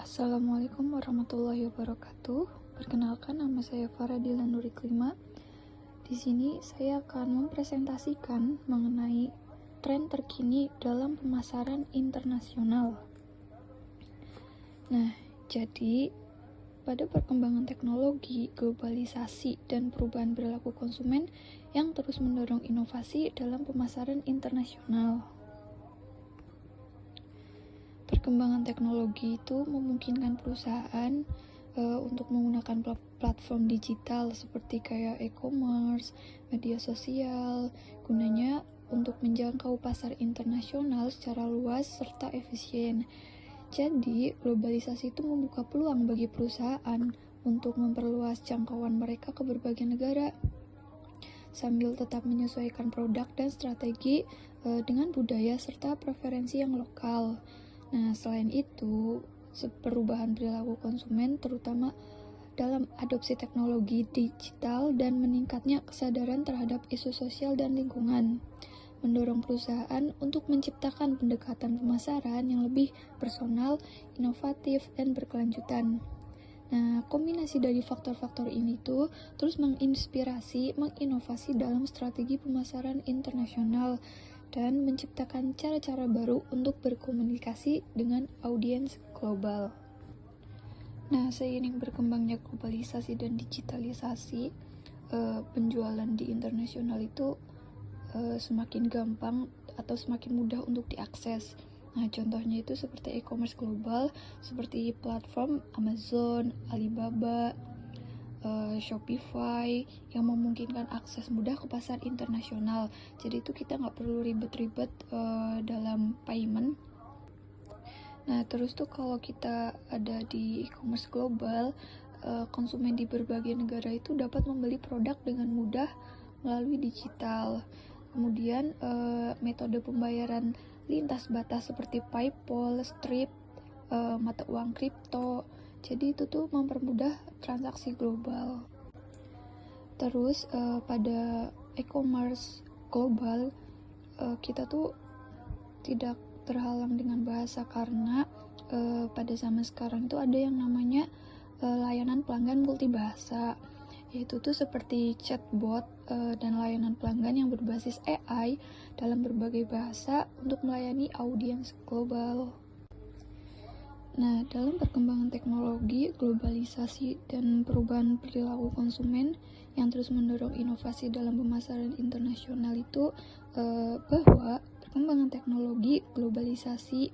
Assalamualaikum warahmatullahi wabarakatuh. Perkenalkan, nama saya Faradila Nuriklima. Di sini saya akan mempresentasikan mengenai tren terkini dalam pemasaran internasional. Nah, jadi pada perkembangan teknologi, globalisasi, dan perubahan perilaku konsumen yang terus mendorong inovasi dalam pemasaran internasional. Perkembangan teknologi itu memungkinkan perusahaan untuk menggunakan platform digital seperti kayak e-commerce, media sosial, gunanya untuk menjangkau pasar internasional secara luas serta efisien. Jadi, globalisasi itu membuka peluang bagi perusahaan untuk memperluas jangkauan mereka ke berbagai negara, sambil tetap menyesuaikan produk dan strategi dengan budaya serta preferensi yang lokal. Nah, selain itu, perubahan perilaku konsumen terutama dalam adopsi teknologi digital dan meningkatnya kesadaran terhadap isu sosial dan lingkungan, mendorong perusahaan untuk menciptakan pendekatan pemasaran yang lebih personal, inovatif, dan berkelanjutan. Nah, kombinasi dari faktor-faktor ini tuh terus menginovasi dalam strategi pemasaran internasional dan menciptakan cara-cara baru untuk berkomunikasi dengan audiens global. Nah, seiring berkembangnya globalisasi dan digitalisasi, penjualan di internasional itu semakin gampang atau semakin mudah untuk diakses. Nah, contohnya itu seperti e-commerce global, seperti platform Amazon, Alibaba, Shopify yang memungkinkan akses mudah ke pasar internasional. Jadi itu kita nggak perlu ribet-ribet dalam payment. Nah, terus tuh kalau kita ada di e-commerce global, konsumen di berbagai negara itu dapat membeli produk dengan mudah melalui digital. Kemudian metode pembayaran lintas batas seperti PayPal, Stripe, mata uang kripto. Jadi itu tuh mempermudah transaksi global. Terus pada e-commerce global kita tuh tidak terhalang dengan bahasa karena pada zaman sekarang itu ada yang namanya layanan pelanggan multibahasa, yaitu tuh seperti chatbot dan layanan pelanggan yang berbasis AI dalam berbagai bahasa untuk melayani audiens global. Nah, dalam perkembangan teknologi, globalisasi, dan perubahan perilaku konsumen yang terus mendorong inovasi dalam pemasaran internasional itu bahwa perkembangan teknologi, globalisasi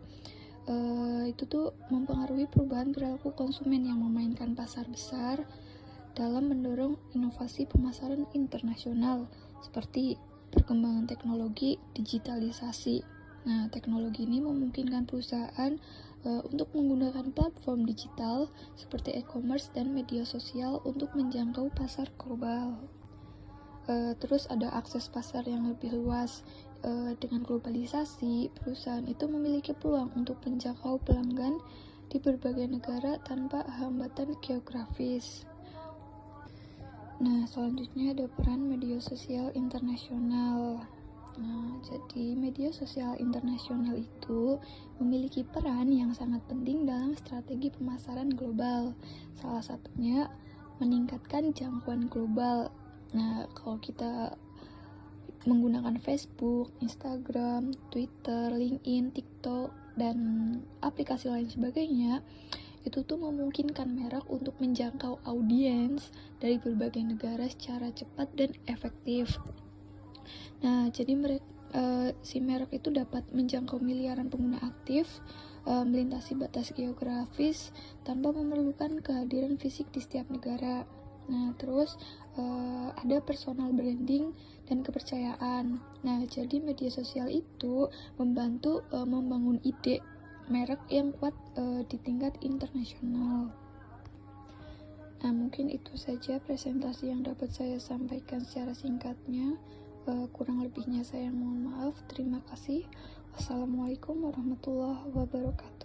itu tuh mempengaruhi perubahan perilaku konsumen yang memainkan pasar besar dalam mendorong inovasi pemasaran internasional seperti perkembangan teknologi, digitalisasi. Nah, teknologi ini memungkinkan perusahaan untuk menggunakan platform digital seperti e-commerce dan media sosial untuk menjangkau pasar global. Terus ada akses pasar yang lebih luas. Dengan globalisasi, perusahaan itu memiliki peluang untuk menjangkau pelanggan di berbagai negara tanpa hambatan geografis. Nah, selanjutnya ada peran media sosial internasional. Nah, jadi media sosial internasional itu memiliki peran yang sangat penting dalam strategi pemasaran global. Salah satunya meningkatkan jangkauan global. Nah, kalau kita menggunakan Facebook, Instagram, Twitter, LinkedIn, TikTok, dan aplikasi lain sebagainya, itu tuh memungkinkan merek untuk menjangkau audiens dari berbagai negara secara cepat dan efektif. Nah, jadi si merek itu dapat menjangkau miliaran pengguna aktif, melintasi batas geografis tanpa memerlukan kehadiran fisik di setiap negara. Nah, terus ada personal branding dan kepercayaan. Nah, jadi media sosial itu membantu membangun ide merek yang kuat di tingkat internasional. Nah, mungkin itu saja presentasi yang dapat saya sampaikan secara singkatnya. Kurang lebihnya saya mohon maaf. Terima kasih. Wassalamualaikum warahmatullahi wabarakatuh.